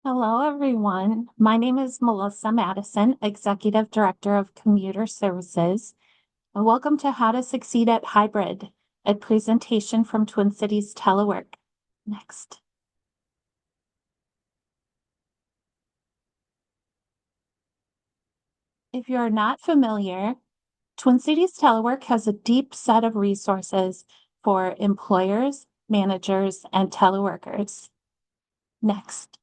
Hello, everyone. My name is Melissa Madison, Executive Director of Commuter Services, and welcome to How to Succeed at Hybrid, a presentation from Twin Cities Telework. Next. If you're not familiar, Twin Cities Telework has a deep set of resources for employers, managers, and teleworkers. Next.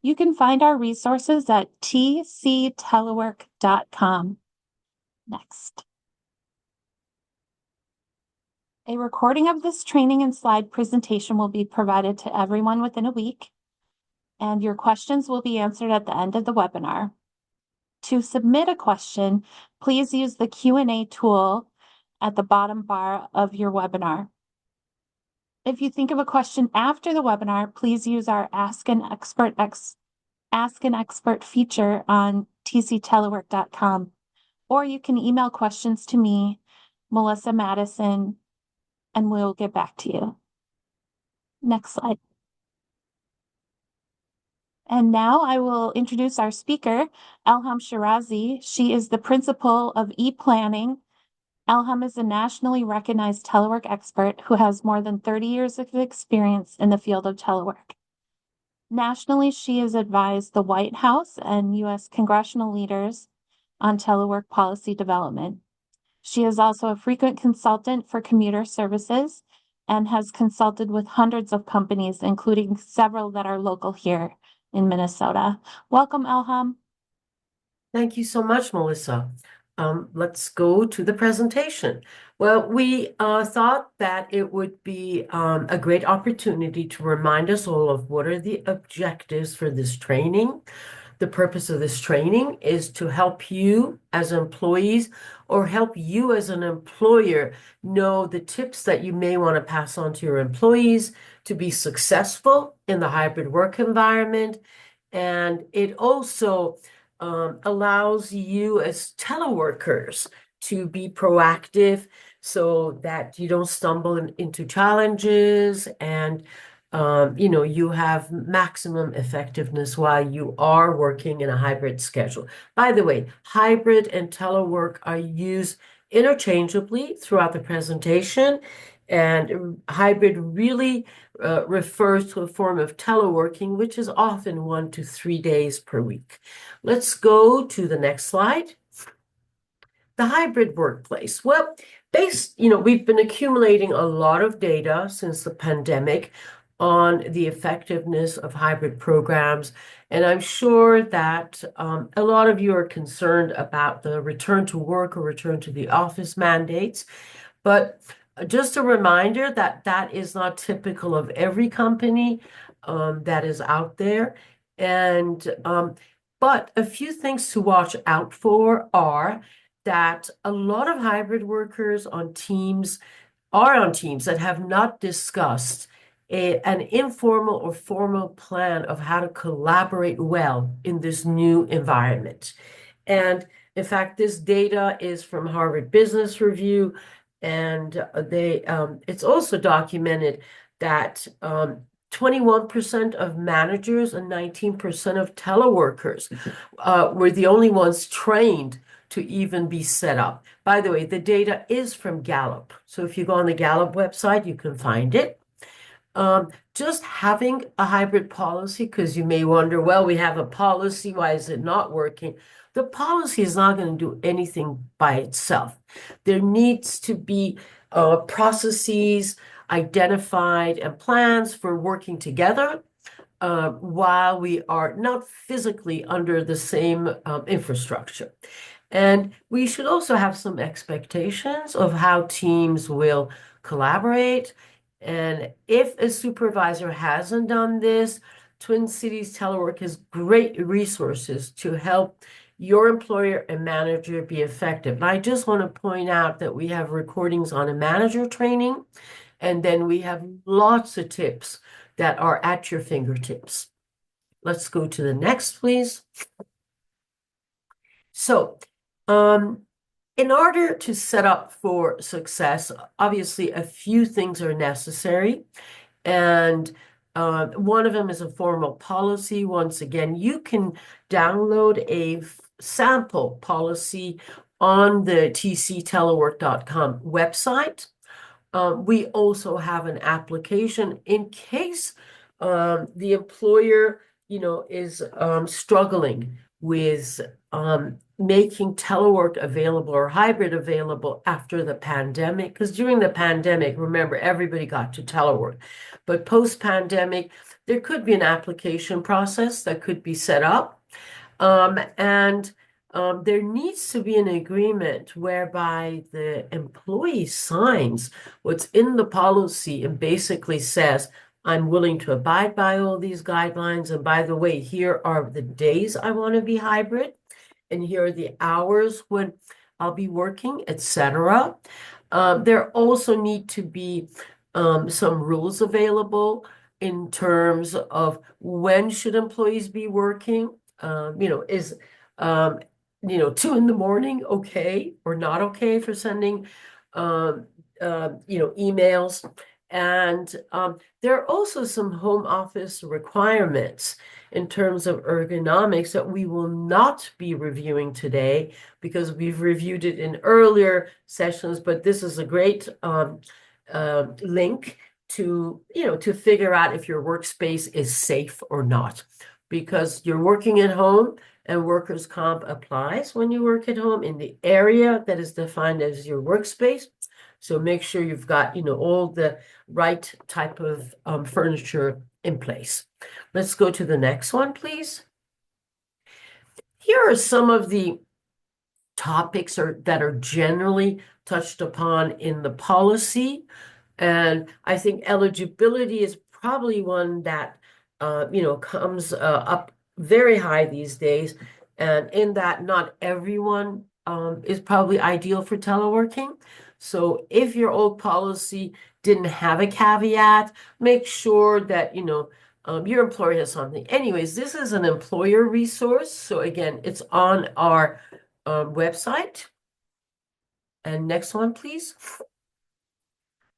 You can find our resources at tctelework.com. Next. A recording of this training and slide presentation will be provided to everyone within a week, and your questions will be answered at the end of the webinar. To submit a question, please use the Q&A tool at the bottom bar of your webinar. If you think of a question after the webinar, please use our Ask an Expert feature on tctelework.com, or you can email questions to me, Melissa Madison, and we'll get back to you. Next slide. And now I will introduce our speaker, Elham Shirazi. She is the principal of ePlanning. Elham is a nationally recognized telework expert who has more than 30 years of experience in the field of telework. Nationally, she has advised the White House and U.S. congressional leaders on telework policy development. She is also a frequent consultant for commuter services and has consulted with hundreds of companies, including several that are local here in Minnesota. Welcome, Elham. Thank you so much, Melissa. Let's go to the presentation. Well, we thought that it would be a great opportunity to remind us all of what are the objectives for this training. The purpose of this training is to help you as employees or help you as an employer know the tips that you may want to pass on to your employees to be successful in the hybrid work environment. And it also allows you as teleworkers to be proactive so that you don't stumble into challenges and you have maximum effectiveness while you are working in a hybrid schedule. By the way, hybrid and telework are used interchangeably throughout the presentation, and hybrid really refers to a form of teleworking, which is often 1 to 3 days per week. Let's go to the next slide. The hybrid workplace. Well, we've been accumulating a lot of data since the pandemic on the effectiveness of hybrid programs. And I'm sure that a lot of you are concerned about the return to work or return to the office mandates. But just a reminder that that is not typical of every company that is out there. But a few things to watch out for are that a lot of hybrid workers on teams that have not discussed an informal or formal plan of how to collaborate well in this new environment. And in fact, this data is from Harvard Business Review, and it's also documented that 21% of managers and 19% of teleworkers were the only ones trained to even be set up. By the way, the data is from Gallup. So if you go on the Gallup website, you can find it. Just having a hybrid policy, because you may wonder, well, we have a policy, why is it not working? The policy is not going to do anything by itself. There needs to be processes identified and plans for working together while we are not physically under the same infrastructure. And we should also have some expectations of how teams will collaborate. And if a supervisor hasn't done this, Twin Cities Telework has great resources to help your employer and manager be effective. And I just want to point out that we have recordings on a manager training, and then we have lots of tips that are at your fingertips. Let's go to the next, please. So, in order to set up for success, obviously a few things are necessary. And One of them is a formal policy. Once again, you can download a sample policy on the tctelework.com website. We also have an application in case the employer, is struggling with making telework available or hybrid available after the pandemic. Because during the pandemic, remember, everybody got to telework. But post-pandemic, there could be an application process that could be set up. And there needs to be an agreement whereby the employee signs what's in the policy and basically says, I'm willing to abide by all these guidelines. And by the way, here are the days I want to be hybrid, and here are the hours when I'll be working, etc. There also need to be some rules available in terms of when should employees be working. Is 2 a.m. okay or not okay for sending emails. And there are also some home office requirements in terms of ergonomics that we will not be reviewing today because we've reviewed it in earlier sessions, but this is a great link to figure out if your workspace is safe or not, because you're working at home and workers' comp applies when you work at home in the area that is defined as your workspace. So make sure you've got, all the right type of furniture in place. Let's go to the next one, please. Here are some of the topics that are generally touched upon in the policy. And I think eligibility is probably one that, comes up very high these days. And in that, not everyone is probably ideal for teleworking. So if your old policy didn't have a caveat, make sure that, your employer has something. Anyways, this is an employer resource. So again, it's on our website. And next one, please.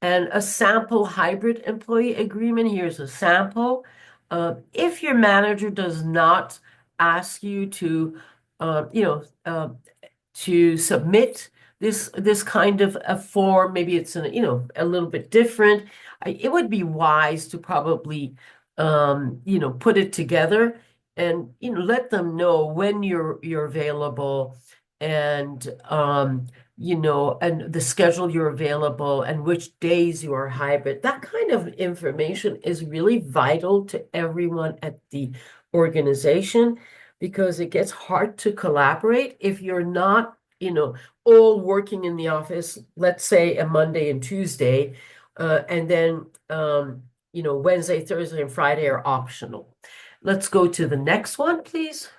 And a sample hybrid employee agreement. Here's a sample. If your manager does not ask you to, to submit this kind of a form, maybe it's a little bit different. It would be wise to probably, put it together and let them know when you're available and and the schedule you're available and which days you are hybrid. That kind of information is really vital to everyone at the organization because it gets hard to collaborate if you're not, all working in the office, let's say a Monday and Tuesday, and then, Wednesday, Thursday, and Friday are optional. Let's go to the next one, please.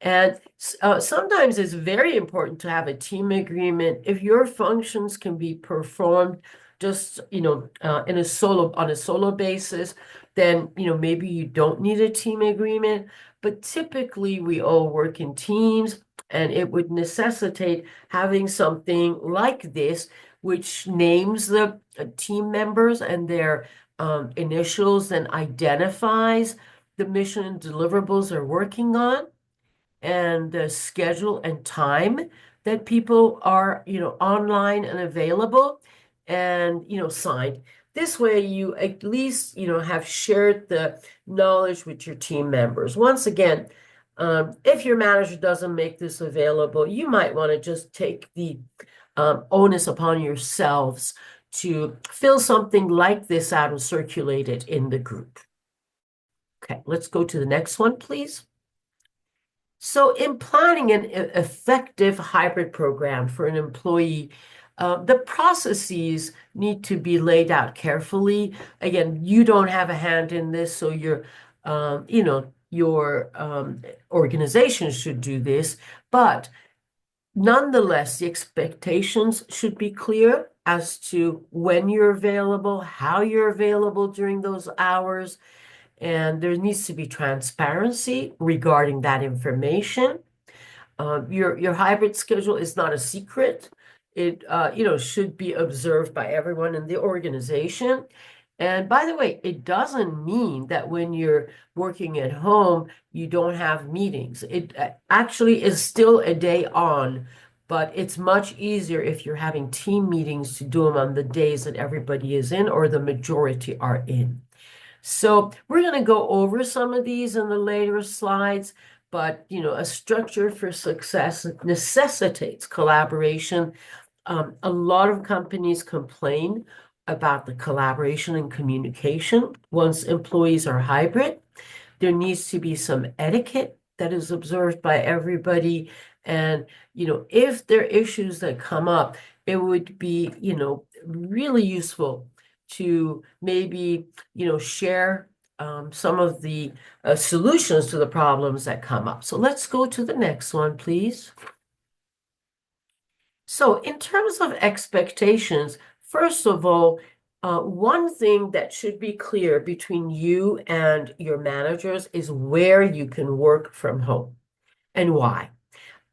And sometimes it's very important to have a team agreement. If your functions can be performed just, on a solo basis, then, maybe you don't need a team agreement. But typically we all work in teams, and it would necessitate having something like this, which names the team members and their initials and identifies the mission and deliverables they're working on, and the schedule and time that people are, online and available and, signed. This way you at least, have shared the knowledge with your team members. Once again, if your manager doesn't make this available, you might want to just take the onus upon yourselves to fill something like this out and circulate it in the group. Okay, let's go to the next one, please. So in planning an effective hybrid program for an employee, the processes need to be laid out carefully. Again, you don't have a hand in this, so your organization should do this. But nonetheless, the expectations should be clear as to when you're available, how you're available during those hours, and there needs to be transparency regarding that information. Your hybrid schedule is not a secret. It should be observed by everyone in the organization. And by the way, it doesn't mean that when you're working at home, you don't have meetings. It actually is still a day on, but it's much easier if you're having team meetings to do them on the days that everybody is in or the majority are in. So we're going to go over some of these in the later slides, but a structure for success necessitates collaboration. A lot of companies complain about the collaboration and communication once employees are hybrid. There needs to be some etiquette that is observed by everybody. And, if there are issues that come up, it would be, really useful to maybe, share some of the solutions to the problems that come up. So let's go to the next one, please. So in terms of expectations, first of all, one thing that should be clear between you and your managers is where you can work from home and why.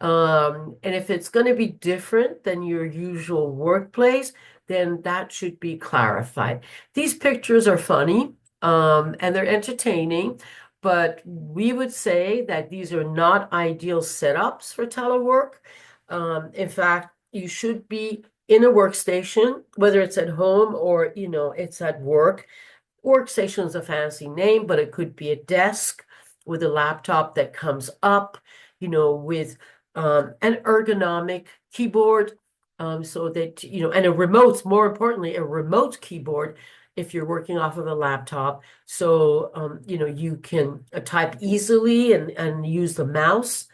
And if it's going to be different than your usual workplace, then that should be clarified. These pictures are funny, and they're entertaining, but we would say that these are not ideal setups for telework. In fact, you should be in a workstation, whether it's at home or, it's at work. Workstation is a fancy name, but it could be a desk with a laptop that comes up, with an ergonomic keyboard, so that, and a remote, more importantly, a remote keyboard if you're working off of a laptop. So, you can type easily and use the mouse.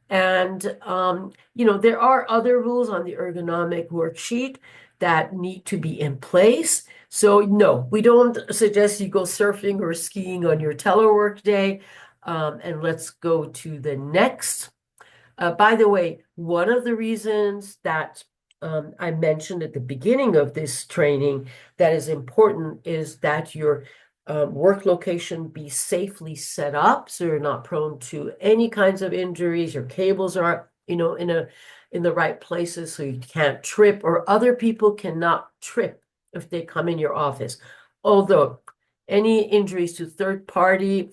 And, there are other rules on the ergonomic worksheet that need to be in place. So no, we don't suggest you go surfing or skiing on your telework day. And let's go to the next. By the way, one of the reasons that I mentioned at the beginning of this training that is important is that your work location be safely set up so you're not prone to any kinds of injuries. Your cables are, in the right places so you can't trip, or other people cannot trip if they come in your office. Although any injuries to third party,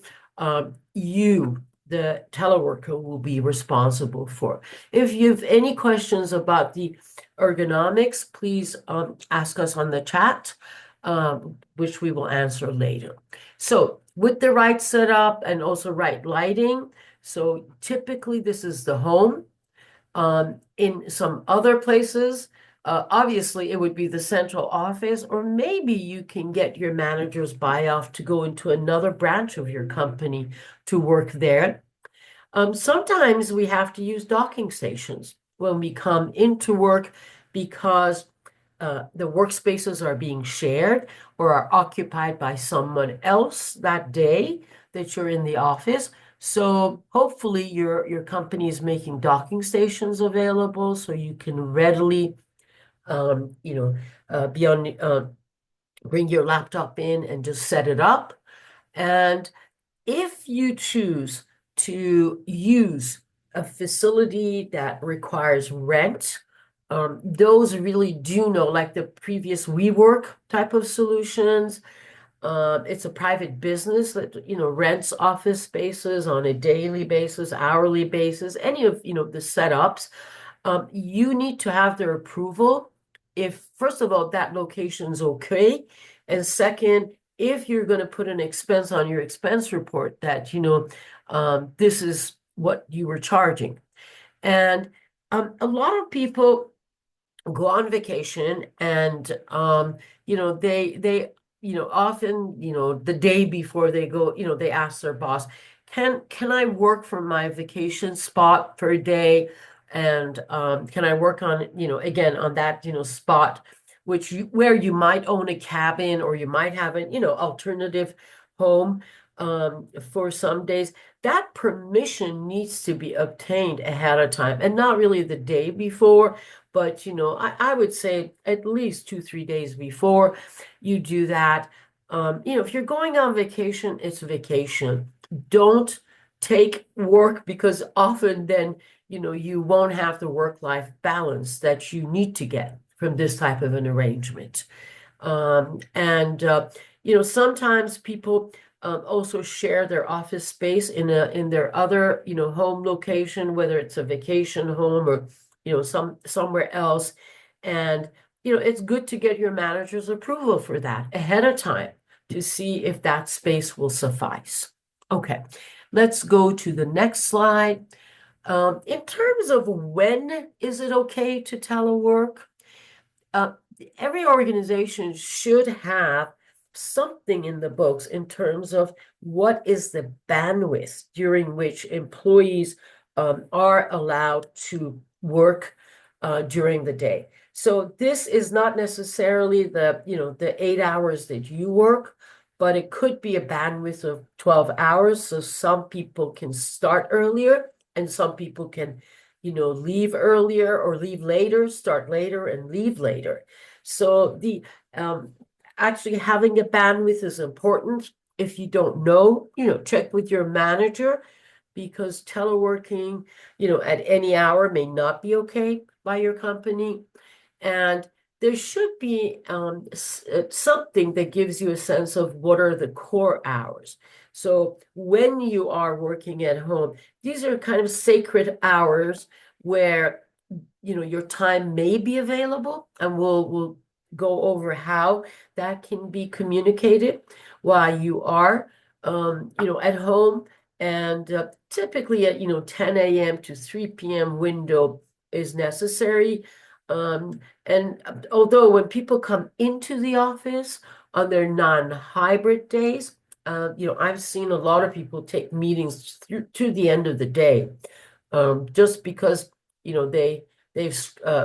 you, the teleworker, will be responsible for. If you have any questions about the ergonomics, please ask us on the chat, which we will answer later. So with the right setup and also right lighting, so typically this is the home. In some other places, obviously it would be the central office, or maybe you can get your manager's buy-off to go into another branch of your company to work there. Sometimes we have to use docking stations when we come into work because the workspaces are being shared or are occupied by someone else that day that you're in the office. So hopefully your company is making docking stations available so you can readily, be on, bring your laptop in and just set it up. And if you choose to use a facility that requires rent, those really do know, like the previous WeWork type of solutions. It's a private business that, rents office spaces on a daily basis, hourly basis, any of, the setups. You need to have their approval if, first of all, that location's okay. And second, if you're going to put an expense on your expense report that, this is what you were charging. And a lot of people go on vacation and, they often, the day before they go, they ask their boss, can I work from my vacation spot for a day? And can I work on, again, on that, spot, where you might own a cabin or you might have an, alternative home for some days. That permission needs to be obtained ahead of time and not really the day before, but, I would say at least 2, 3 days before you do that. If you're going on vacation, it's vacation. Don't take work because often then, you won't have the work-life balance that you need to get from this type of an arrangement. And, sometimes people also share their office space in their other, home location, whether it's a vacation home or, somewhere else. And, it's good to get your manager's approval for that ahead of time to see if that space will suffice. Okay, let's go to the next slide. In terms of when is it okay to telework, uh, every organization should have something in the books in terms of what is the bandwidth during which employees are allowed to work during the day. So this is not necessarily the 8 hours that you work, but it could be a bandwidth of 12 hours. So some people can start earlier and some people can, leave earlier or leave later, start later and leave later. So the actually having a bandwidth is important. If you don't know, check with your manager, because teleworking, at any hour may not be okay by your company. And there should be something that gives you a sense of what are the core hours. So when you are working at home, these are kind of sacred hours where, your time may be available, and we'll go over how that can be communicated while you are, at home. And typically at, 10 a.m. to 3 p.m. window is necessary. And although when people come into the office on their non-hybrid days, I've seen a lot of people take meetings through to the end of the day, just because, they've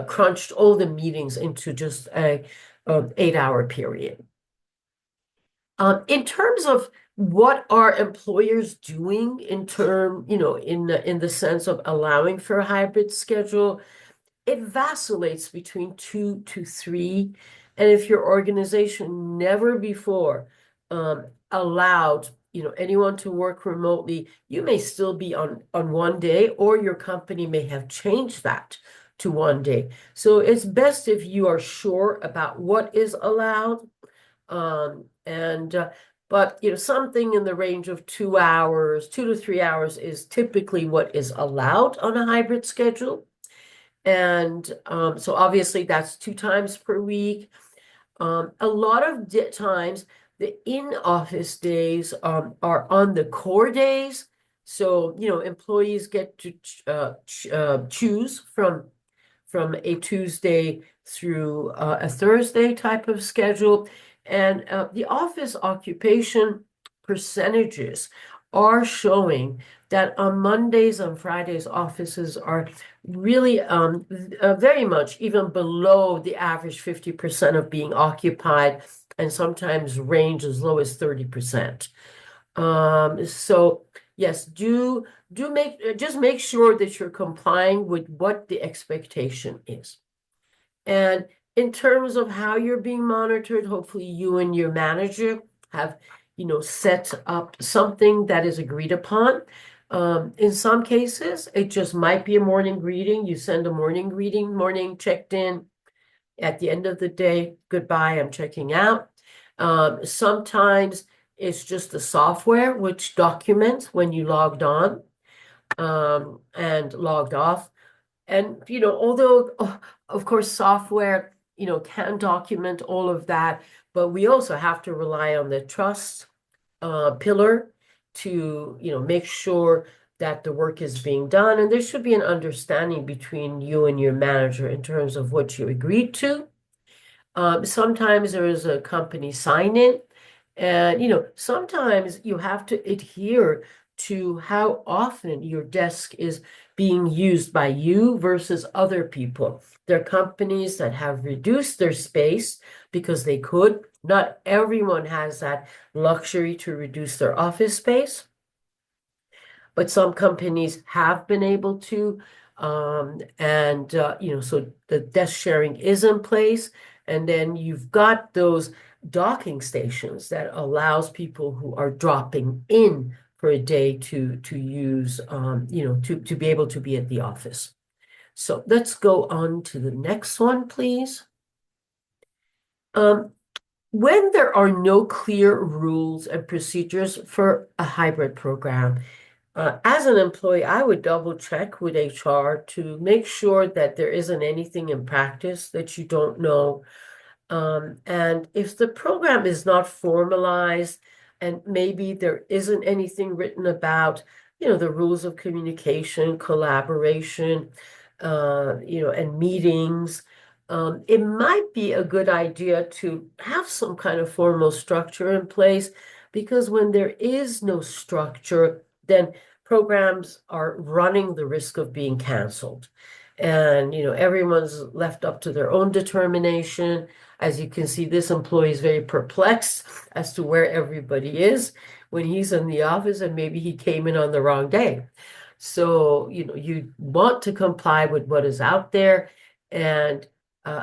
crunched all the meetings into just a 8-hour period. In terms of what are employers doing in the sense of allowing for a hybrid schedule, it vacillates between 2 to 3. And if your organization never before allowed, anyone to work remotely, you may still be on one day, or your company may have changed that to one day. So it's best if you are sure about what is allowed. But something in the range of 2 hours, 2 to 3 hours is typically what is allowed on a hybrid schedule. And so obviously that's 2 times per week. A lot of times the in-office days are on the core days. So, employees get to choose from a Tuesday through a Thursday type of schedule. And the office occupation percentages are showing that on Mondays and Fridays, offices are really very much even below the average 50% of being occupied, and sometimes range as low as 30%. So yes, just make sure that you're complying with what the expectation is. And in terms of how you're being monitored, hopefully you and your manager have, set up something that is agreed upon. In some cases, it just might be a morning greeting. You send a morning greeting, morning checked in. At the end of the day, goodbye, I'm checking out. Sometimes it's just the software which documents when you logged on and logged off. And, although, of course, software, can document all of that, but we also have to rely on the trust pillar to, make sure that the work is being done. And there should be an understanding between you and your manager in terms of what you agreed to. Sometimes there is a company sign-in, and, sometimes you have to adhere to how often your desk is being used by you versus other people. There are companies that have reduced their space because they could. Not everyone has that luxury to reduce their office space, but some companies have been able to. So the desk sharing is in place. And then you've got those docking stations that allows people who are dropping in for a day to use, to be able to be at the office. So let's go on to the next one, please. when there are no clear rules and procedures for a hybrid program, as an employee, I would double check with HR to make sure that there isn't anything in practice that you don't know. And if the program is not formalized and maybe there isn't anything written about, the rules of communication, collaboration, and meetings, it might be a good idea to have some kind of formal structure in place because when there is no structure, then programs are running the risk of being canceled. And, everyone's left up to their own determination. As you can see, this employee is very perplexed as to where everybody is when he's in the office and maybe he came in on the wrong day. So, you want to comply with what is out there. And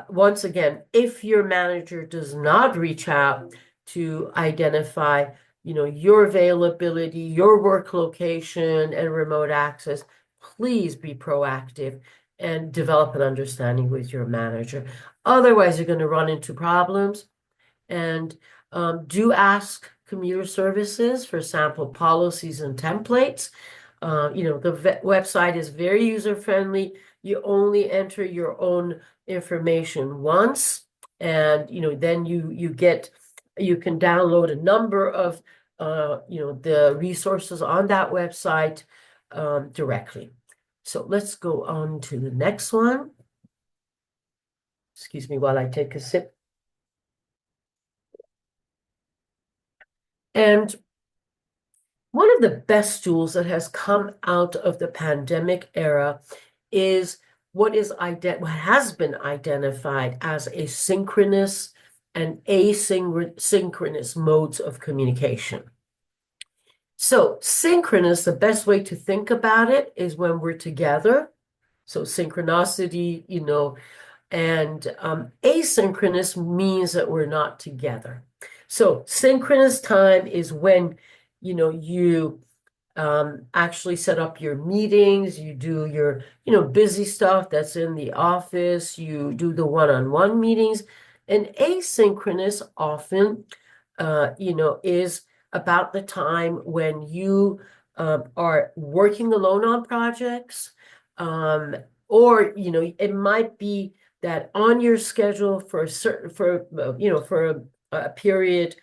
once again, if your manager does not reach out to identify, your availability, your work location, and remote access, please be proactive and develop an understanding with your manager. Otherwise, you're going to run into problems. And do ask commuter services for sample policies and templates. The website is very user-friendly. You only enter your own information once, and then you can download a number of the resources on that website directly. So let's go on to the next one. Excuse me while I take a sip. And one of the best tools that has come out of the pandemic era is what has been identified as a synchronous and asynchronous modes of communication. So synchronous, the best way to think about it is when we're together. So synchronicity, and asynchronous means that we're not together. So synchronous time is when, you actually set up your meetings, you do your, busy stuff that's in the office, you do the one-on-one meetings. And asynchronous often, is about the time when you are working alone on projects, or, it might be that on your schedule for a period,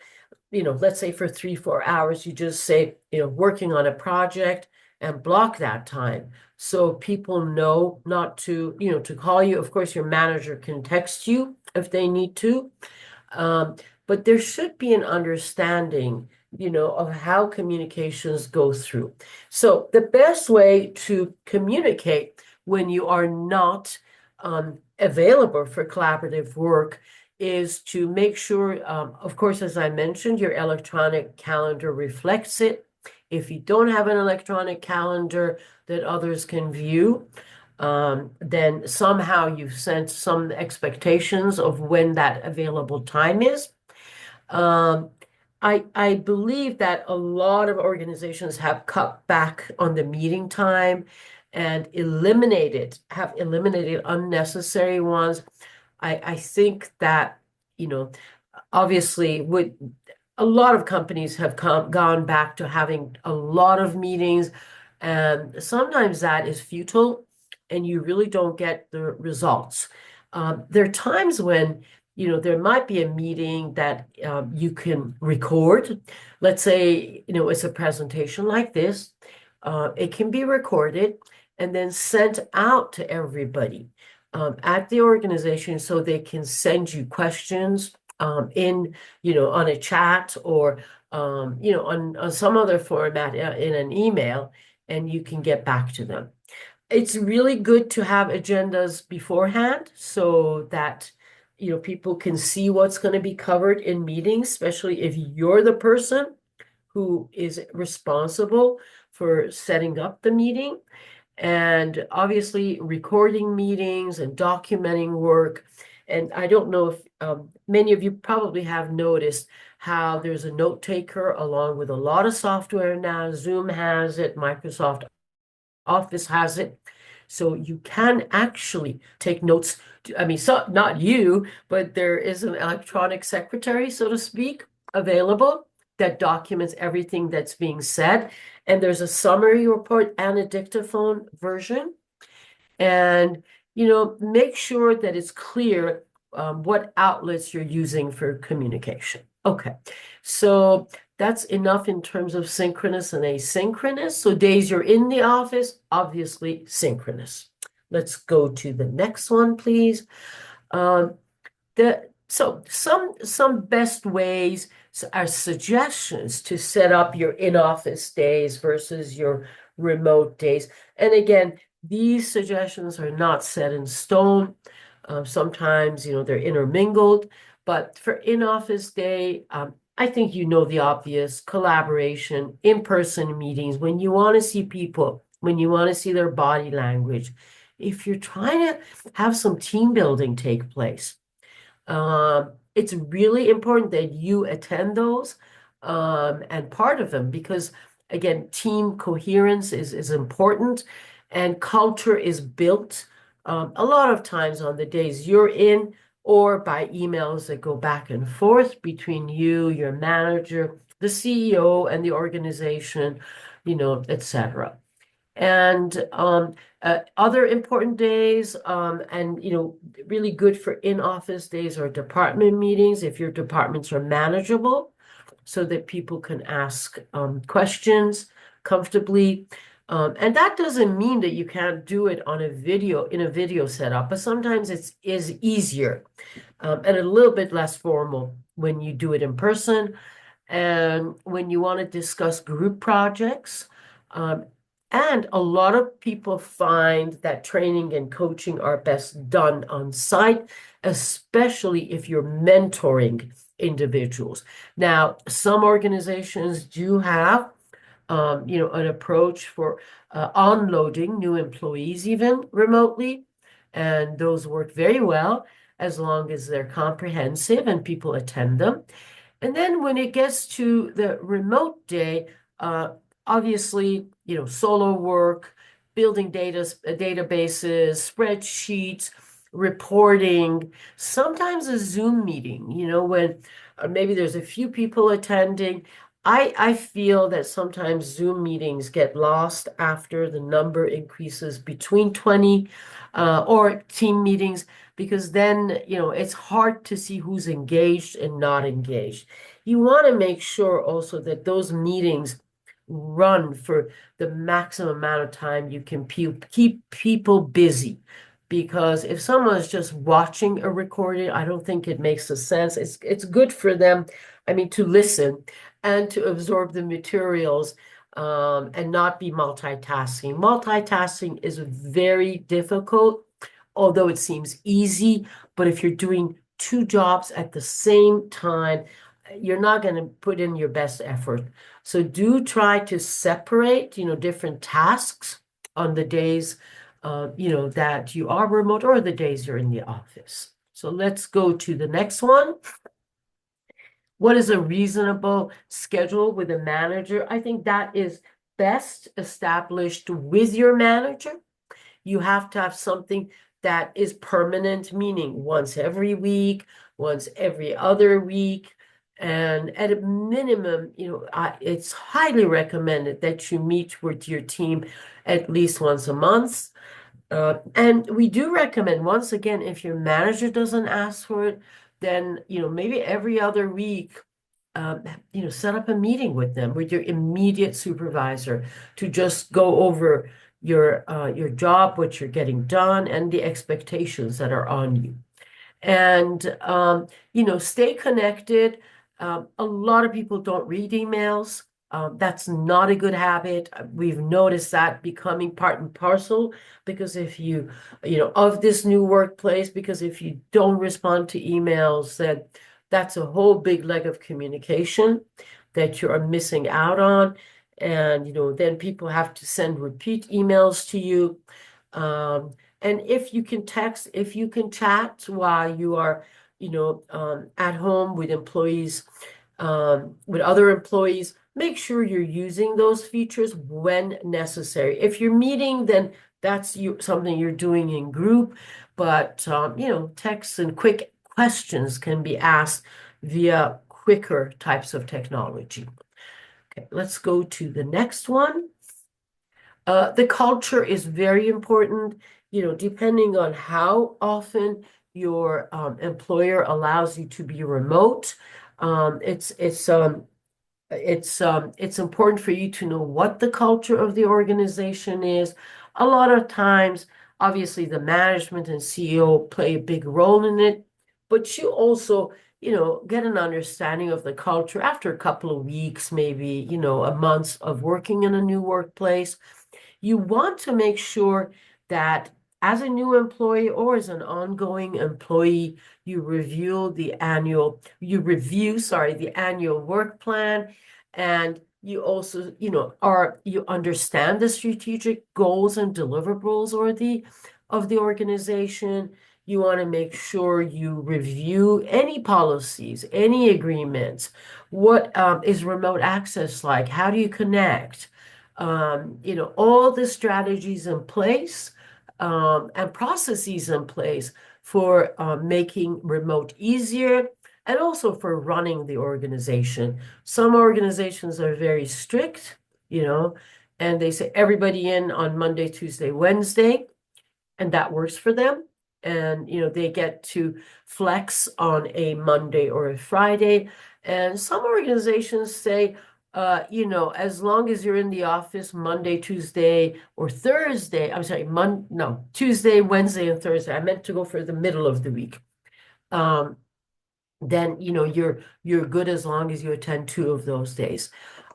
let's say for 3-4 hours, you just say, working on a project and block that time. So people know not to, to call you. Of course, your manager can text you if they need to. But there should be an understanding, of how communications go through. So the best way to communicate when you are not available for collaborative work is to make sure, of course, as I mentioned, your electronic calendar reflects it. If you don't have an electronic calendar that others can view, then somehow you've sent some expectations of when that available time is. I believe that a lot of organizations have cut back on the meeting time and have eliminated unnecessary ones. I think that, obviously a lot of companies have gone back to having a lot of meetings, and sometimes that is futile and you really don't get the results. There are times when there might be a meeting that you can record. Let's say, it's a presentation like this. It can be recorded and then sent out to everybody at the organization so they can send you questions in, on a chat or, on some other format in an email, and you can get back to them. It's really good to have agendas beforehand so that people can see what's going to be covered in meetings, especially if you're the person who is responsible for setting up the meeting. And obviously recording meetings and documenting work. And I don't know if many of you probably have noticed how there's a note taker along with a lot of software now. Zoom has it, Microsoft Office has it. So you can actually take notes I mean, so not you, but there is an electronic secretary, so to speak, available that documents everything that's being said. And there's a summary report and a dictaphone version. And, make sure that it's clear what outlets you're using for communication. Okay, so that's enough in terms of synchronous and asynchronous. So days you're in the office, obviously synchronous. Let's go to the next one, please. Um, so some best ways are suggestions to set up your in-office days versus your remote days. And again, these suggestions are not set in stone. Sometimes, they're intermingled, but for in-office day, I think you know the obvious: collaboration, in-person meetings, when you want to see people, when you want to see their body language. If you're trying to have some team building take place, it's really important that you attend those and part of them, because again, team coherence is important, and culture is built a lot of times on the days you're in, or by emails that go back and forth between you, your manager, the CEO, and the organization, etc. And other important days, and really good for in-office days, are department meetings, if your departments are manageable, so that people can ask questions comfortably. And that doesn't mean that you can't do it on in a video setup, but sometimes it is easier and a little bit less formal when you do it in person. And when you want to discuss group projects, and a lot of people find that training and coaching are best done on site, especially if you're mentoring individuals. Now, some organizations do have, an approach for onloading new employees even remotely, and those work very well as long as they're comprehensive and people attend them. And then when it gets to the remote day, obviously, solo work, building databases, spreadsheets, reporting, sometimes a Zoom meeting, when maybe there's a few people attending. I feel that sometimes Zoom meetings get lost after the number increases between 20 or team meetings, because then, it's hard to see who's engaged and not engaged. You want to make sure also that those meetings run for the maximum amount of time you can keep people busy. Because if someone's just watching a recording, I don't think it makes a sense. It's good for them, to listen and to absorb the materials, and not be multitasking. Multitasking is very difficult, although it seems easy. But if you're doing two jobs at the same time, you're not going to put in your best effort. So do try to separate, different tasks on the days, that you are remote, or the days you're in the office. So let's go to the next one. What is a reasonable schedule with a manager? I think that is best established with your manager. You have to have something that is permanent, meaning once every week, once every other week. And at a minimum, it's highly recommended that you meet with your team at least once a month. And we do recommend, once again, if your manager doesn't ask for it, then, maybe every other week, set up a meeting with them, with your immediate supervisor, to just go over your job, what you're getting done, and the expectations that are on you. And, stay connected. A lot of people don't read emails. That's not a good habit. We've noticed that becoming part and parcel, because if of this new workplace, because if you don't respond to emails, then that's a whole big leg of communication that you are missing out on. And, then people have to send repeat emails to you. And if you can text, if you can chat while you are, at home with employees, with other employees, make sure you're using those features when necessary. If you're meeting, then that's something you're doing in group, but texts and quick questions can be asked via quicker types of technology. Okay, let's go to the next one. The culture is very important, depending on how often your employer allows you to be remote. It's important for you to know what the culture of the organization is. A lot of times, obviously, the management and CEO play a big role in it, but you also, get an understanding of the culture after a couple of weeks, maybe, a month of working in a new workplace. You want to make sure that as a new employee or as an ongoing employee, you review, sorry, the annual work plan, and you also, you understand the strategic goals and deliverables of the organization. You want to make sure you review any policies, any agreements. What is remote access like? How do you connect? All the strategies in place and processes in place for making remote easier and also for running the organization. Some organizations are very strict, and they say everybody in on Monday, Tuesday, Wednesday, and that works for them. And, they get to flex on a Monday or a Friday. And some organizations say, as long as you're in the office Monday, Tuesday, or Thursday, I'm sorry, Tuesday, Wednesday, and Thursday. I meant to go for the middle of the week. Then, you're good as long as you attend 2 of those days.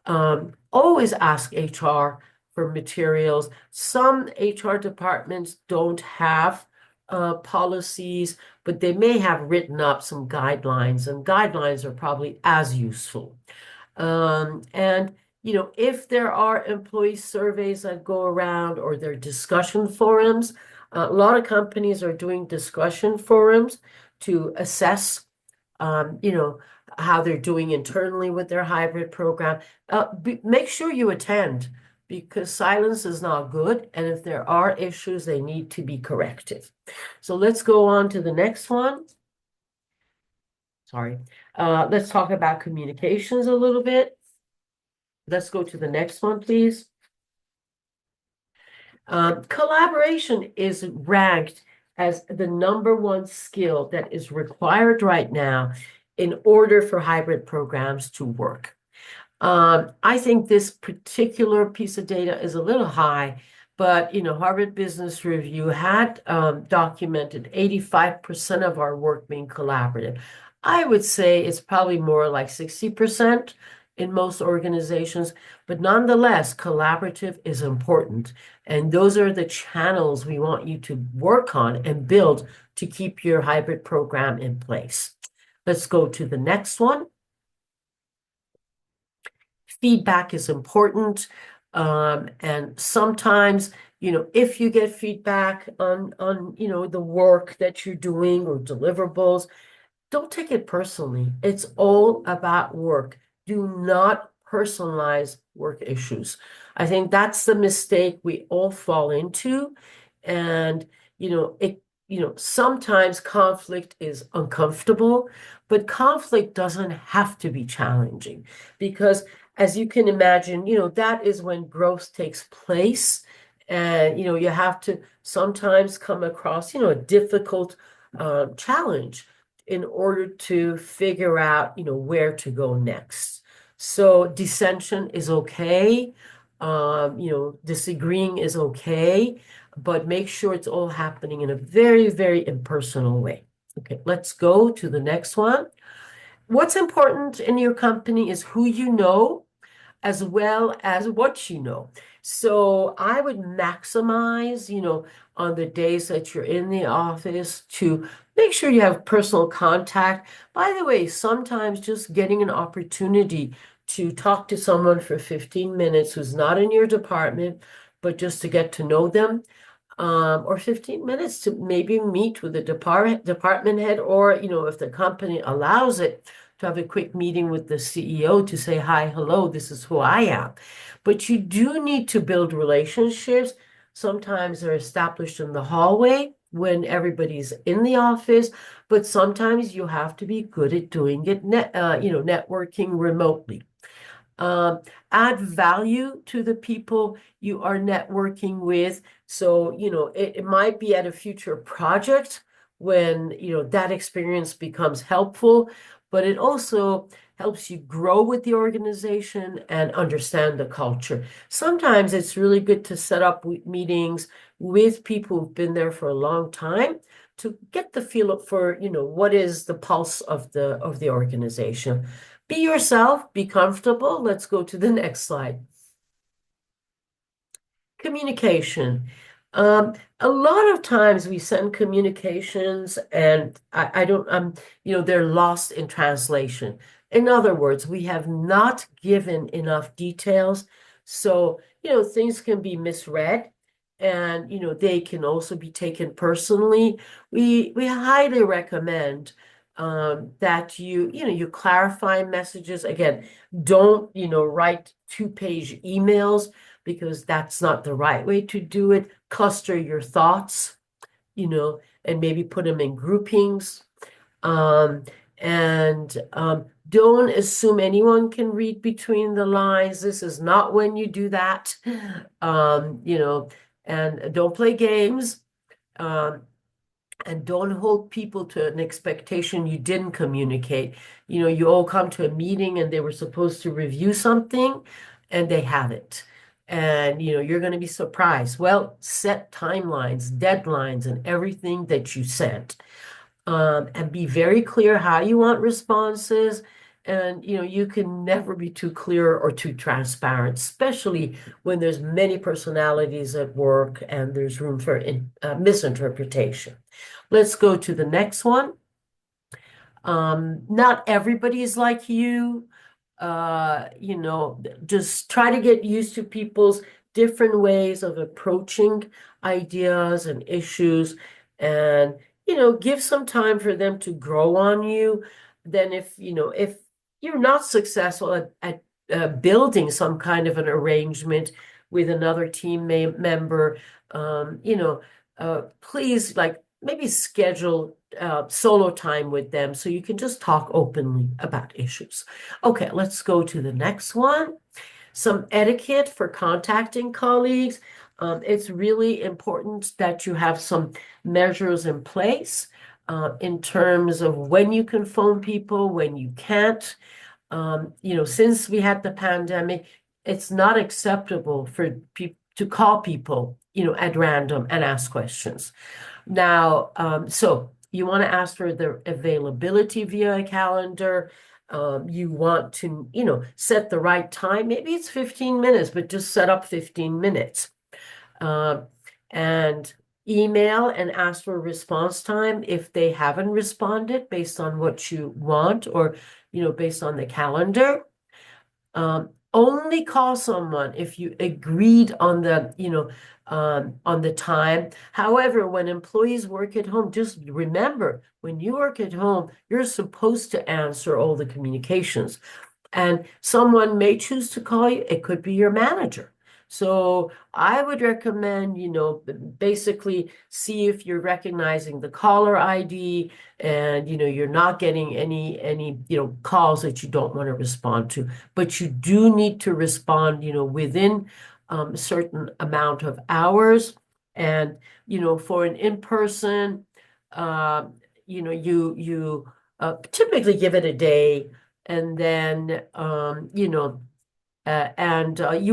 Always ask HR for materials. Some HR departments don't have policies, but they may have written up some guidelines, and guidelines are probably as useful. And if there are employee surveys that go around or there are discussion forums, a lot of companies are doing discussion forums to assess, how they're doing internally with their hybrid program. Make sure you attend, because silence is not good. And if there are issues, they need to be corrected. So let's go on to the next one. Sorry. Let's talk about communications a little bit. Let's go to the next one, please. Collaboration is ranked as the #1 skill that is required right now in order for hybrid programs to work. I think this particular piece of data is a little high, but Harvard Business Review had documented 85% of our work being collaborative. I would say it's probably more like 60% in most organizations, but nonetheless, collaborative is important. And those are the channels we want you to work on and build to keep your hybrid program in place. Let's go to the next one. Feedback is important. And sometimes, if you get feedback on the work that you're doing or deliverables, don't take it personally. It's all about work. Do not personalize work issues. I think that's the mistake we all fall into. And, sometimes conflict is uncomfortable, but conflict doesn't have to be challenging, because as you can imagine, that is when growth takes place. And, you have to sometimes come across, a difficult challenge in order to figure out, where to go next. So dissension is okay. Disagreeing is okay, but make sure it's all happening in a very, very impersonal way. Okay, let's go to the next one. What's important in your company is who you know, as well as what you know. So I would maximize, on the days that you're in the office, to make sure you have personal contact. By the way, sometimes just getting an opportunity to talk to someone for 15 minutes who's not in your department, but just to get to know them, or 15 minutes to maybe meet with the department head, or, if the company allows it, to have a quick meeting with the CEO to say, hi, hello, this is who I am. But you do need to build relationships. Sometimes they're established in the hallway when everybody's in the office, but sometimes you have to be good at doing it networking remotely. Um, Add value to the people you are networking with. So, it might be at a future project when, that experience becomes helpful, but it also helps you grow with the organization and understand the culture. Sometimes it's really good to set up meetings with people who've been there for a long time to get the feel for, what is the pulse of the organization. Be yourself, be comfortable. Let's go to the next slide. Communication. A lot of times we send communications and I don't, they're lost in translation. In other words, we have not given enough details. So, things can be misread and, they can also be taken personally. We highly recommend that you clarify messages. Again, don't, write two-page emails because that's not the right way to do it. Cluster your thoughts, and maybe put them in groupings. Um, and don't assume anyone can read between the lines. This is not when you do that. And don't play games. Um, and don't hold people to an expectation you didn't communicate. You all come to a meeting and they were supposed to review something and they haven't. And you're going to be surprised. Well, set timelines, deadlines, and everything that you sent. And be very clear how you want responses. And you can never be too clear or too transparent, especially when there's many personalities at work and there's room for misinterpretation. Let's go to the next one. Not everybody is like you. Just try to get used to people's different ways of approaching ideas and issues and, give some time for them to grow on you. Then if you're not successful at building some kind of an arrangement with another team member, please like maybe schedule solo time with them so you can just talk openly about issues. Okay, let's go to the next one. Some etiquette for contacting colleagues. It's really important that you have some measures in place in terms of when you can phone people, when you can't. Since we had the pandemic, it's not acceptable for people to call people, at random and ask questions. Now, so you want to ask for their availability via a calendar. You want to, set the right time. Maybe it's 15 minutes, but just set up 15 minutes. And email and ask for a response time if they haven't responded based on what you want or, based on the calendar. Only call someone if you agreed on the time. However, when employees work at home, just remember, when you work at home, you're supposed to answer all the communications. And someone may choose to call you. It could be your manager. So I would recommend, basically see if you're recognizing the caller ID and, you're not getting any, calls that you don't want to respond to. But you do need to respond, within a certain amount of hours. And, for an in-person, you typically give it a day and then, you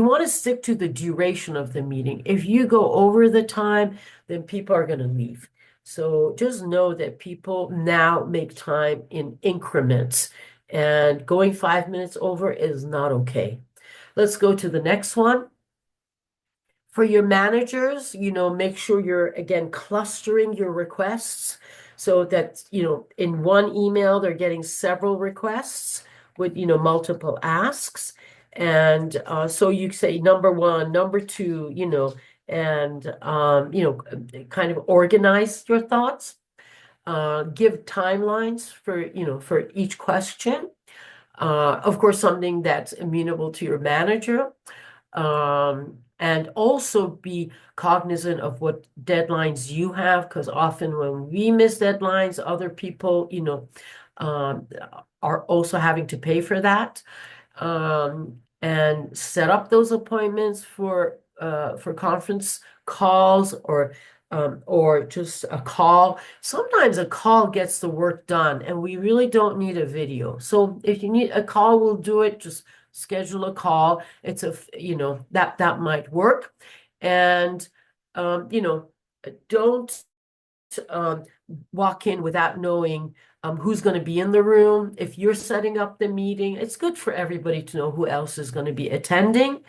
want to stick to the duration of the meeting. If you go over the time, then people are going to leave. So just know that people now make time in increments, and going 5 minutes over is not okay. Let's go to the next one. For your managers, make sure you're, again, clustering your requests so that, in one email, they're getting several requests with, multiple asks. And so you say number one, number two, and, kind of organize your thoughts. Give timelines for each question. Of course, something that's amenable to your manager. and also be cognizant of what deadlines you have, because often when we miss deadlines, other people, um, are also having to pay for that. And set up those appointments for conference calls or just a call. Sometimes a call gets the work done, and we really don't need a video. So if you need a call, we'll do it. Just schedule a call. It's that might work. And don't um, walk in without knowing who's going to be in the room. If you're setting up the meeting, it's good for everybody to know who else is going to be attending,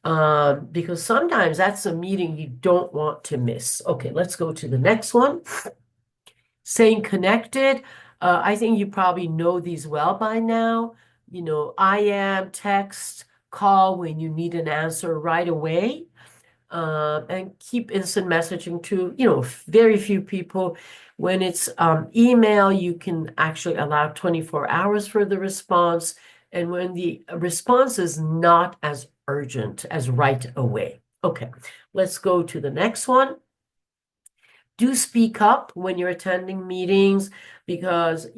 because sometimes that's a meeting you don't want to miss. Okay, let's go to the next one. Staying connected. I think you probably know these well by now. IM, text, call when you need an answer right away. And keep instant messaging to, very few people. When it's email, you can actually allow 24 hours for the response. And when the response is not as urgent as right away. Okay, let's go to the next one. Do speak up when you're attending meetings because,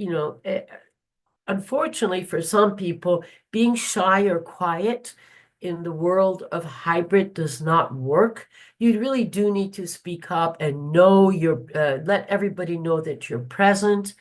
unfortunately for some people, being shy or quiet in the world of hybrid does not work. You really do need to speak up and let everybody know that you're present,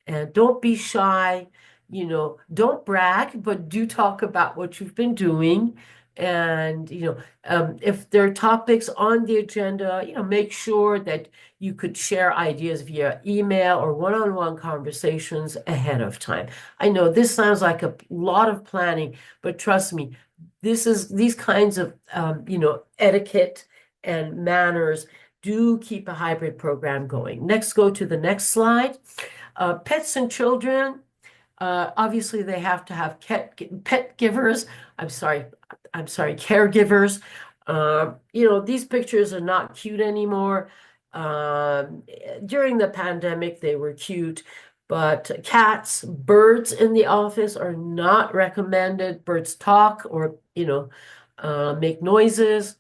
and don't be shy. Don't brag, but do talk about what you've been doing. And, if there are topics on the agenda, make sure that you could share ideas via email or one-on-one conversations ahead of time. I know this sounds like a lot of planning, but trust me, these kinds of etiquette and manners do keep a hybrid program going. Next, go to the next slide. Pets and children. Obviously, they have to have pet givers. I'm sorry, caregivers. These pictures are not cute anymore. During the pandemic, they were cute, but cats, birds in the office are not recommended. Birds talk or, make noises.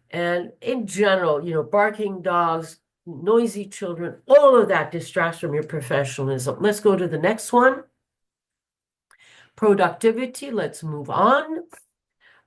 And in general, barking dogs, noisy children, all of that distracts from your professionalism. Let's go to the next one. Productivity. Let's move on.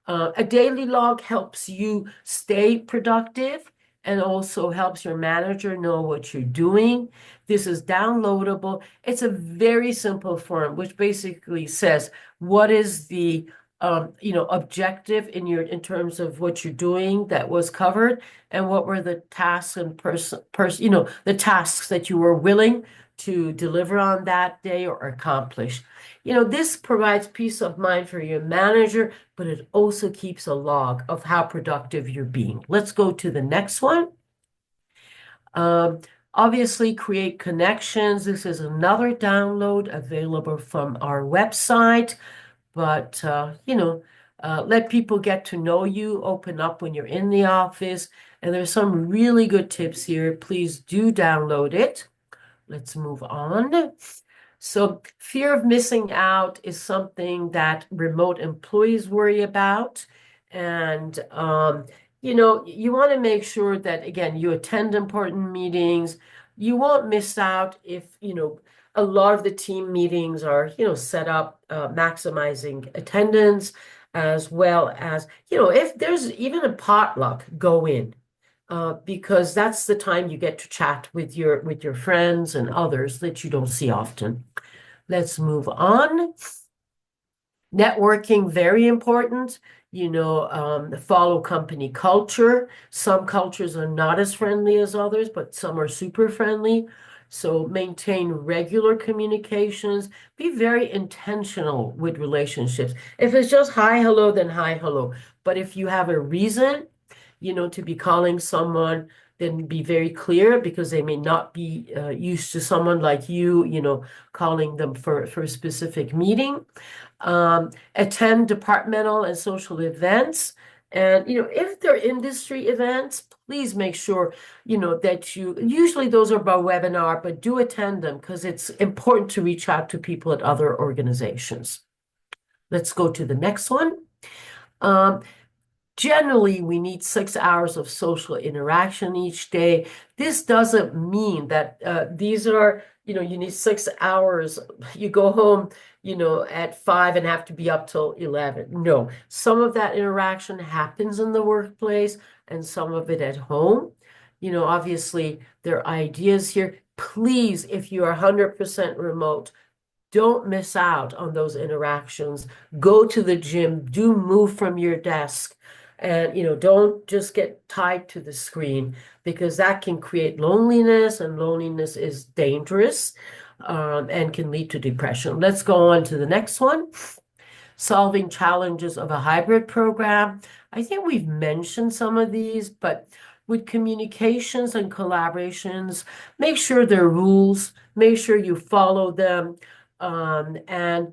A daily log helps you stay productive and also helps your manager know what you're doing. This is downloadable. It's a very simple form, which basically says what is the objective in terms of what you're doing that was covered, and what were the tasks and the tasks that you were willing to deliver on that day or accomplish. This provides peace of mind for your manager, but it also keeps a log of how productive you're being. Let's go to the next one. Obviously, create connections. This is another download available from our website, but let people get to know you, open up when you're in the office, and there's some really good tips here. Please do download it. Let's move on. So fear of missing out is something that remote employees worry about. And, you want to make sure that, again, you attend important meetings. You won't miss out if, a lot of the team meetings are, set up maximizing attendance, as well as, if there's even a potluck, go in. Because that's the time you get to chat with your friends and others that you don't see often. Let's move on. Networking, very important. Follow company culture. Some cultures are not as friendly as others, but some are super friendly. So maintain regular communications. Be very intentional with relationships. If it's just hi, hello, then hi, hello. But if you have a reason, to be calling someone, then be very clear, because they may not be used to someone like you, calling them for a specific meeting. Attend departmental and social events. And, if they're industry events, please make sure, that usually those are by webinar, but do attend them because it's important to reach out to people at other organizations. Let's go to the next one. Generally, we need 6 hours of social interaction each day. This doesn't mean that these are, you need 6 hours. You go home, at 5 and have to be up till 11. No, some of that interaction happens in the workplace and some of it at home. Obviously, there are ideas here. Please, if you are 100% remote, don't miss out on those interactions. Go to the gym, do move from your desk, and don't just get tied to the screen because that can create loneliness, and loneliness is dangerous, and can lead to depression. Let's go on to the next one. Solving challenges of a hybrid program. I think we've mentioned some of these, but with communications and collaborations, make sure there are rules, make sure you follow them, and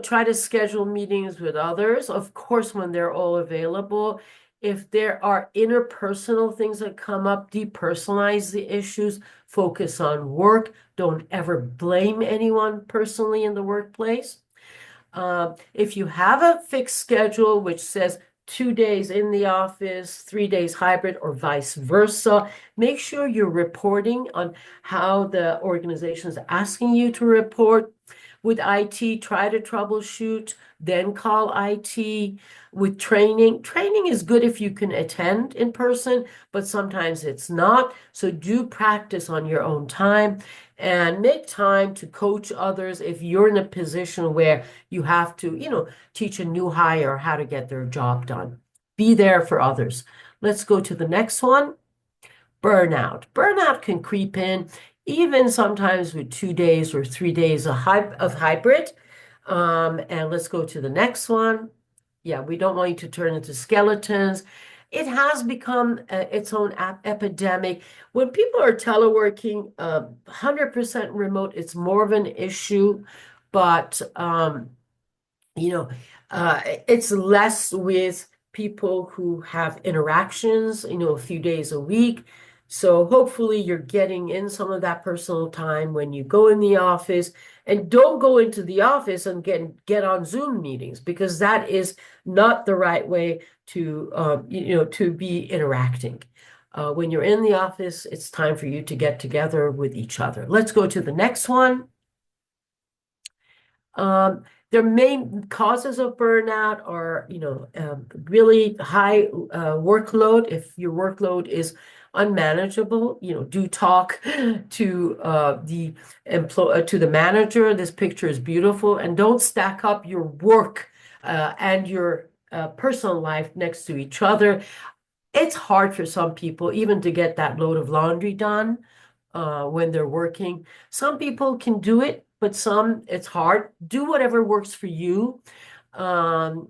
try to schedule meetings with others, of course, when they're all available. If there are interpersonal things that come up, depersonalize the issues, focus on work. Don't ever blame anyone personally in the workplace. If you have a fixed schedule, which says 2 days in the office, 3 days hybrid, or vice versa, make sure you're reporting on how the organization is asking you to report. With IT, try to troubleshoot, then call IT. With training is good if you can attend in person, but sometimes it's not. So do practice on your own time and make time to coach others if you're in a position where you have to, teach a new hire how to get their job done. Be there for others. Let's go to the next one. Burnout. Burnout can creep in even sometimes with 2 days or 3 days of hybrid. And let's go to the next one. Yeah, we don't want you to turn into skeletons. It has become its own epidemic. When people are teleworking, 100% remote, it's more of an issue, but it's less with people who have interactions, a few days a week. So hopefully you're getting in some of that personal time when you go in the office, and don't go into the office and get on Zoom meetings, because that is not the right way to be interacting. When you're in the office, it's time for you to get together with each other. Let's go to the next one. Their main causes of burnout are, really high workload. If your workload is unmanageable, do talk to the manager. This picture is beautiful, and don't stack up your work and your personal life next to each other. It's hard for some people even to get that load of laundry done when they're working. Some people can do it, but some it's hard. Do whatever works for you.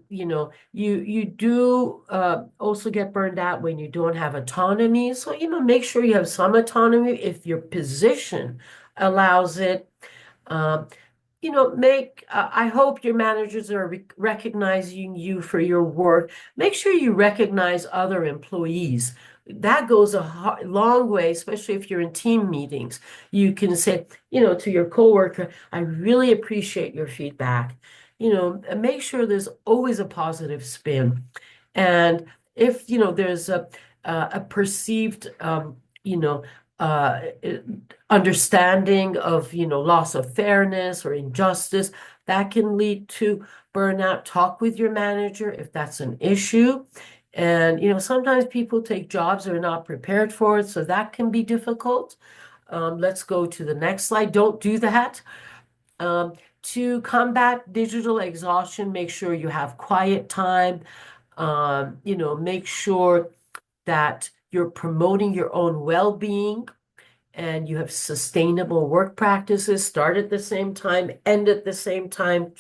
You do also get burned out when you don't have autonomy. So, make sure you have some autonomy if your position allows it. I hope your managers are recognizing you for your work. Make sure you recognize other employees. That goes a long way, especially if you're in team meetings. You can say, to your coworker, I really appreciate your feedback. And make sure there's always a positive spin. And if, there's a perceived, uh, understanding of, loss of fairness or injustice, that can lead to burnout. Talk with your manager if that's an issue. And, sometimes people take jobs they're not prepared for it, so that can be difficult. Let's go to the next slide. Don't do that. To combat digital exhaustion, make sure you have quiet time. Make sure that you're promoting your own well-being and you have sustainable work practices. Start at the same time, end at the same time,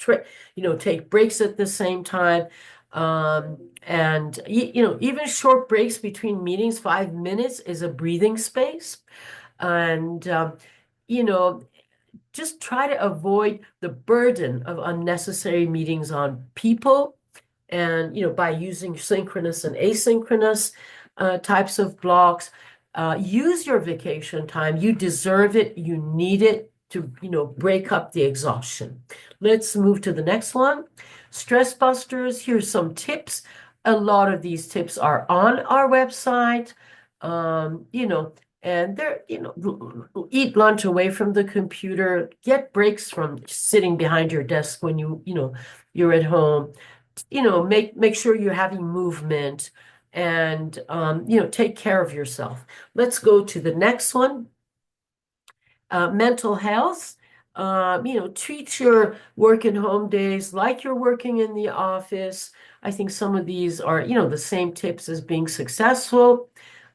take breaks at the same time. And even short breaks between meetings, 5 minutes is a breathing space. And just try to avoid the burden of unnecessary meetings on people. And by using synchronous and asynchronous types of blocks. Use your vacation time. You deserve it. You need it to, break up the exhaustion. Let's move to the next one. Stress busters. Here's some tips. a lot of these tips are on our website. You know, and they're, eat lunch away from the computer, get breaks from sitting behind your desk when you're at home. Make sure you're having movement and take care of yourself. Let's go to the next one. Mental health. Treat your work and home days like you're working in the office. I think some of these are, the same tips as being successful.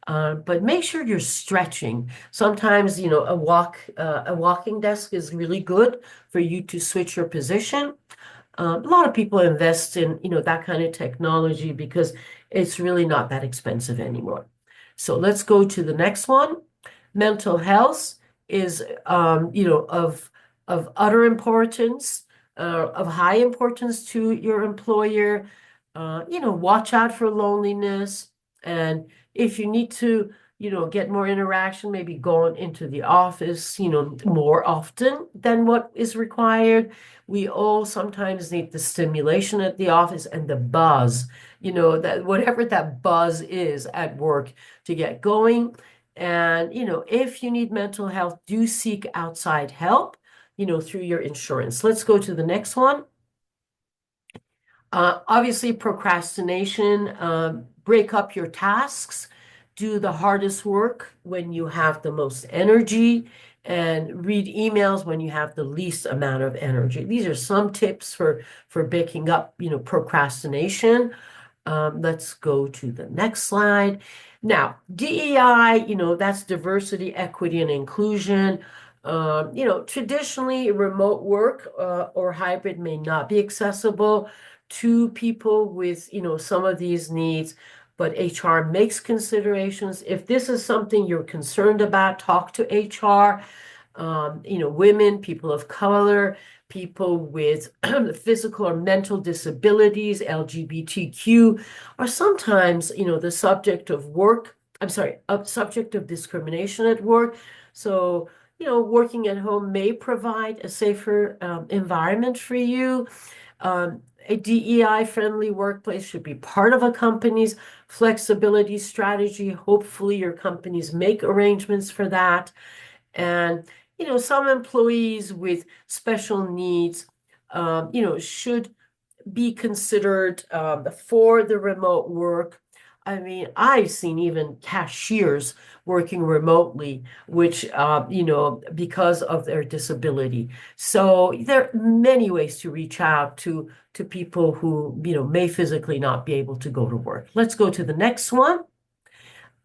But make sure you're stretching. Sometimes, a walking desk is really good for you to switch your position. A lot of people invest in, that kind of technology because it's really not that expensive anymore. So let's go to the next one. Mental health is, of utter importance, of high importance to your employer. Watch out for loneliness. And if you need to, get more interaction, maybe going into the office, more often than what is required. We all sometimes need the stimulation at the office and the buzz, that whatever that buzz is at work to get going. And, if you need mental health, do seek outside help, through your insurance. Let's go to the next one. Obviously, procrastination, break up your tasks, do the hardest work when you have the most energy, and read emails when you have the least amount of energy. These are some tips for breaking up, procrastination. Let's go to the next slide. Now, DEI, that's diversity, equity, and inclusion. Traditionally, remote work or hybrid may not be accessible to people with, some of these needs, but HR makes considerations. If this is something you're concerned about, talk to HR. Women, people of color, people with physical or mental disabilities, LGBTQ, are sometimes, the subject of subject of discrimination at work. So, working at home may provide a safer environment for you. A DEI-friendly workplace should be part of a company's flexibility strategy. Hopefully, your companies make arrangements for that. And, some employees with special needs, should be considered for the remote work. I mean, I've seen even cashiers working remotely, which, because of their disability. So there are many ways to reach out to people who, may physically not be able to go to work. Let's go to the next one.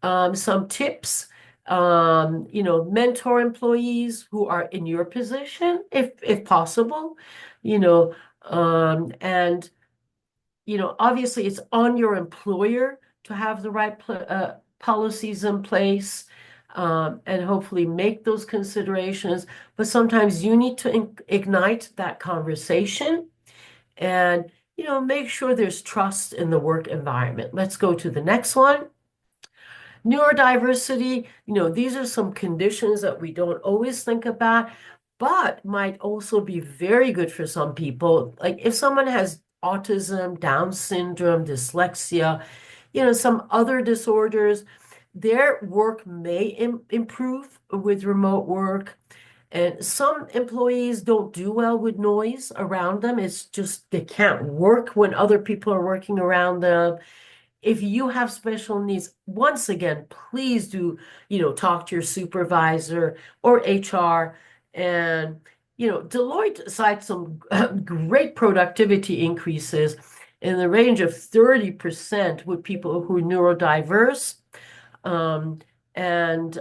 Some tips. Mentor employees who are in your position, if possible, and obviously it's on your employer to have the right policies in place, and hopefully make those considerations. But sometimes you need to ignite that conversation and, make sure there's trust in the work environment. Let's go to the next one. Neurodiversity, these are some conditions that we don't always think about, but might also be very good for some people. Like if someone has autism, Down syndrome, dyslexia, some other disorders, their work may improve with remote work. And some employees don't do well with noise around them. It's just they can't work when other people are working around them. If you have special needs, once again, please do, talk to your supervisor or HR. And, Deloitte cites some great productivity increases in the range of 30% with people who are neurodiverse. Um, and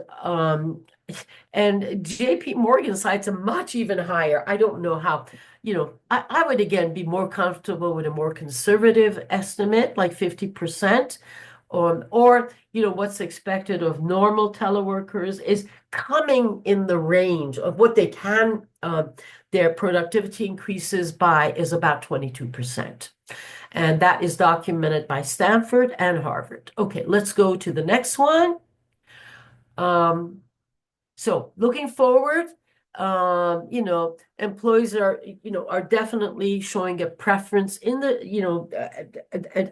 JP Morgan cites a much even higher. I don't know how, I would again be more comfortable with a more conservative estimate, like 50%. Or, what's expected of normal teleworkers is coming in the range of what they can, their productivity increases by is about 22%. And that is documented by Stanford and Harvard. Okay, let's go to the next one. So looking forward, employees are definitely showing a preference in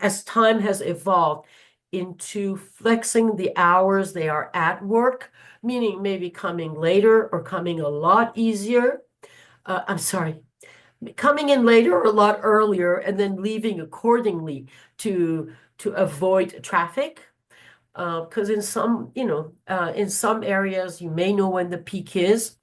as time has evolved into flexing the hours they are at work, meaning maybe coming later or coming a lot easier. I'm sorry, coming in later or a lot earlier and then leaving accordingly to avoid traffic. Because in some areas you may know when the peak is,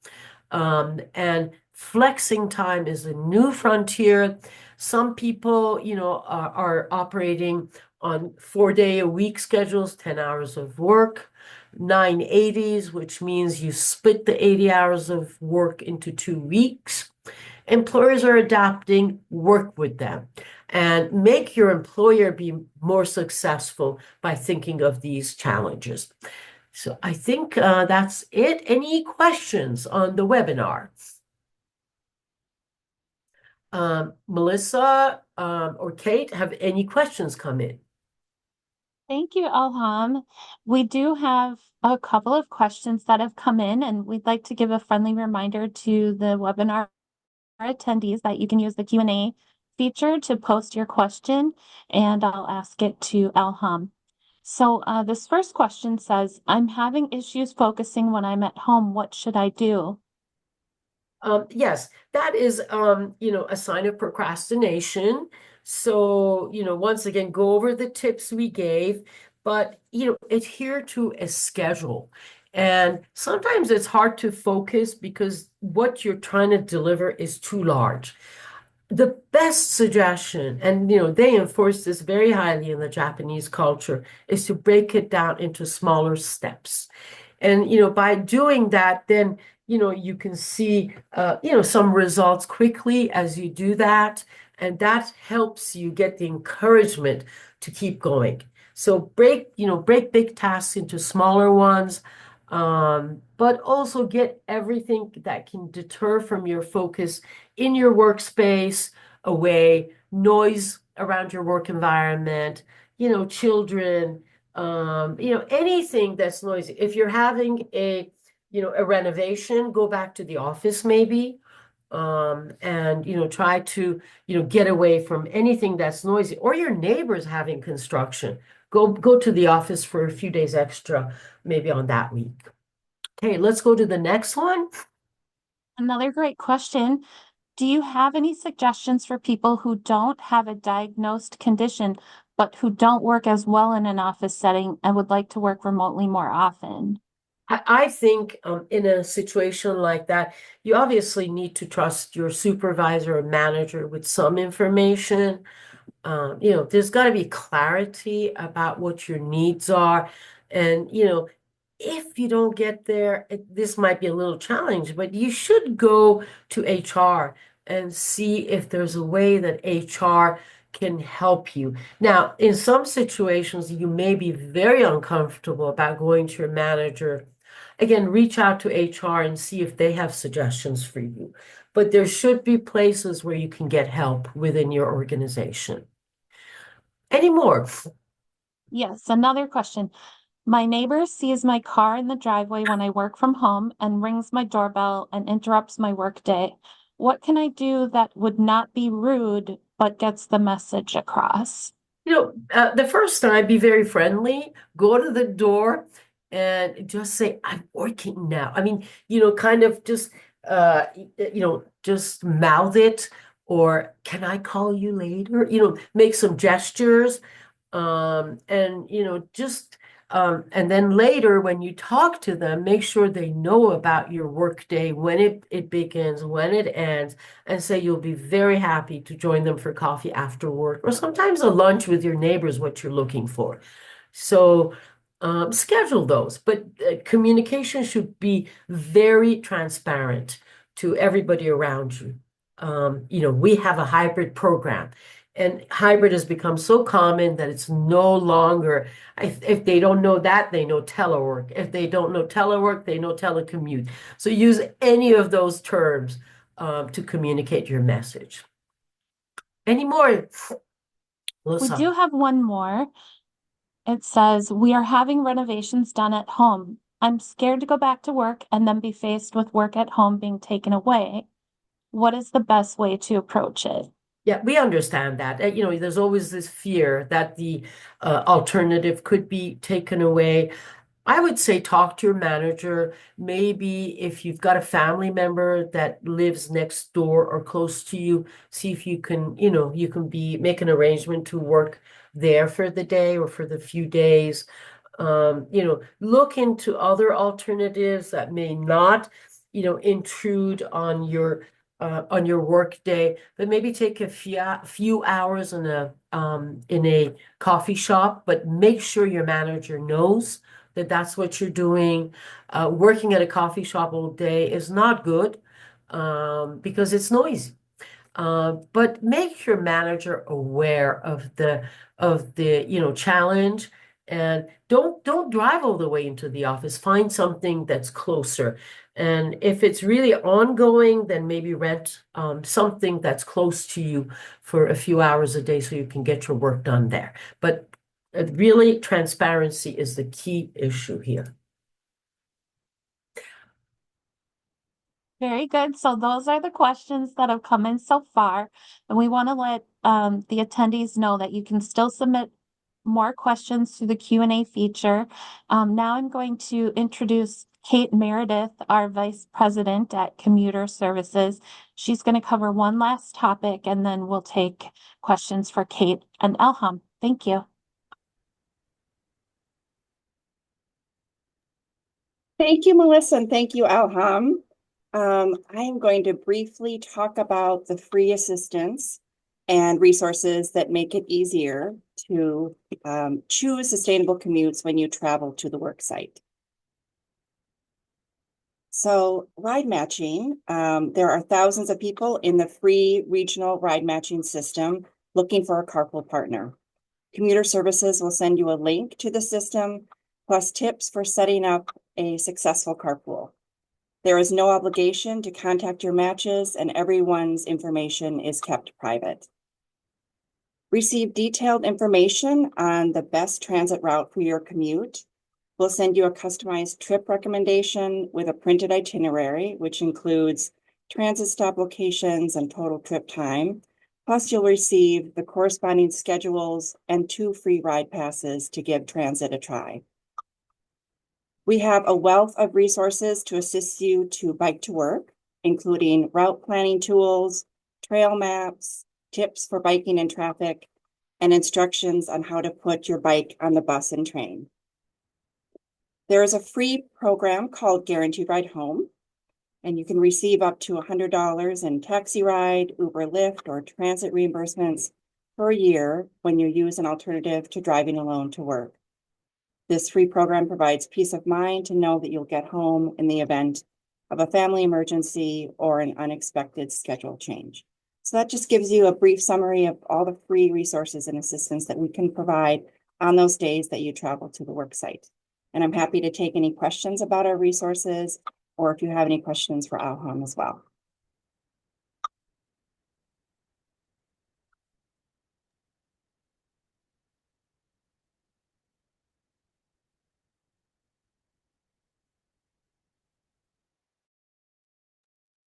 and flexing time is a new frontier. Some people, are operating on 4-day-a-week schedules, 10 hours of work, 980s, which means you split the 80 hours of work into 2 weeks. Employers are adapting, work with them, and make your employer be more successful by thinking of these challenges. So I think that's it. Any questions on the webinar? Melissa or Kate, have any questions come in? Thank you, Elham. We do have a couple of questions that have come in, and we'd like to give a friendly reminder to the webinar attendees that you can use the Q&A feature to post your question, and I'll ask it to Elham. So this first question says, I'm having issues focusing when I'm at home. What should I do? Yes, that is, a sign of procrastination. So, once again, go over the tips we gave, but, adhere to a schedule. And sometimes it's hard to focus because what you're trying to deliver is too large. The best suggestion, and, they enforce this very highly in the Japanese culture, is to break it down into smaller steps. And, by doing that, then, you can see, some results quickly as you do that. And that helps you get the encouragement to keep going. So break big tasks into smaller ones, but also get everything that can deter from your focus in your workspace away, noise around your work environment, children, anything that's noisy. If you're having a renovation, go back to the office maybe, and, try to, get away from anything that's noisy, or your neighbors having construction. Go to the office for a few days extra, maybe on that week. Okay, let's go to the next one. Another great question. Do you have any suggestions for people who don't have a diagnosed condition, but who don't work as well in an office setting and would like to work remotely more often? I think in a situation like that, you obviously need to trust your supervisor or manager with some information. There's got to be clarity about what your needs are. And, if you don't get there, this might be a little challenge, but you should go to HR and see if there's a way that HR can help you. Now, in some situations, you may be very uncomfortable about going to your manager. Again, reach out to HR and see if they have suggestions for you. But there should be places where you can get help within your organization. Any more? Yes, another question. My neighbor sees my car in the driveway when I work from home and rings my doorbell and interrupts my workday. What can I do that would not be rude but gets the message across? The first time, be very friendly, go to the door and just say, I'm working now. I mean, kind of just mouth it, or can I call you later? Make some gestures. And and then later when you talk to them, make sure they know about your work day, when it begins, when it ends, and say you'll be very happy to join them for coffee after work, or sometimes a lunch with your neighbors, what you're looking for. So schedule those, but communication should be very transparent to everybody around you. We have a hybrid program. And hybrid has become so common that it's no longer, if they don't know that, they know telework. If they don't know telework, they know telecommute. So use any of those terms to communicate your message. Any more, We Melissa? do have one more. It says, we are having renovations done at home. I'm scared to go back to work and then be faced with work at home being taken away. What is the best way to approach it? Yeah, we understand that. There's always this fear that the alternative could be taken away. I would say talk to your manager. Maybe if you've got a family member that lives next door or close to you, see if you can, you can make an arrangement to work there for the day or for the few days. Look into other alternatives that may not, intrude on your work day, but maybe take a few hours in a coffee shop, but make sure your manager knows that that's what you're doing. Working at a coffee shop all day is not good because it's noisy. But make your manager aware of the challenge, and don't drive all the way into the office. Find something that's closer. And if it's really ongoing, then maybe rent something that's close to you for a few hours a day so you can get your work done there. But really, transparency is the key issue here. Very good. So those are the questions that have come in so far. And we want to let the attendees know that you can still submit more questions through the Q&A feature. Now I'm going to introduce Kate Meredith, our Vice President at Commuter Services. She's going to cover one last topic, and then we'll take questions for Kate and Elham. Thank you. Thank you, Melissa, and thank you, Elham. I am going to briefly talk about the free assistance and resources that make it easier to choose sustainable commutes when you travel to the work site. So ride matching, there are thousands of people in the free regional ride matching system looking for a carpool partner. Commuter Services will send you a link to the system, plus tips for setting up a successful carpool. There is no obligation to contact your matches, and everyone's information is kept private. Receive detailed information on the best transit route for your commute. We'll send you a customized trip recommendation with a printed itinerary, which includes transit stop locations and total trip time. Plus, you'll receive the corresponding schedules and 2 free ride passes to give transit a try. We have a wealth of resources to assist you to bike to work, including route planning tools, trail maps, tips for biking in traffic, and instructions on how to put your bike on the bus and train. There is a free program called Guaranteed Ride Home, and you can receive up to $100 in taxi ride, Uber, Lyft, or transit reimbursements per year when you use an alternative to driving alone to work. This free program provides peace of mind to know that you'll get home in the event of a family emergency or an unexpected schedule change. So that just gives you a brief summary of all the free resources and assistance that we can provide on those days that you travel to the work site. And I'm happy to take any questions about our resources, or if you have any questions for Elham as well.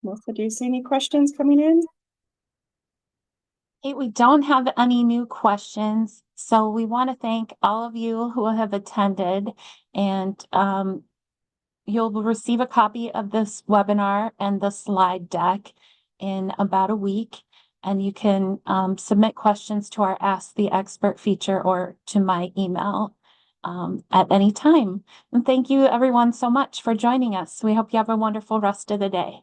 Melissa, do you see any questions coming in? Hey, we don't have any new questions, so we want to thank all of you who have attended, and you'll receive a copy of this webinar and the slide deck in about a week, and you can submit questions to our Ask the Expert feature or to my email at any time. And thank you everyone so much for joining us. We hope you have a wonderful rest of the day.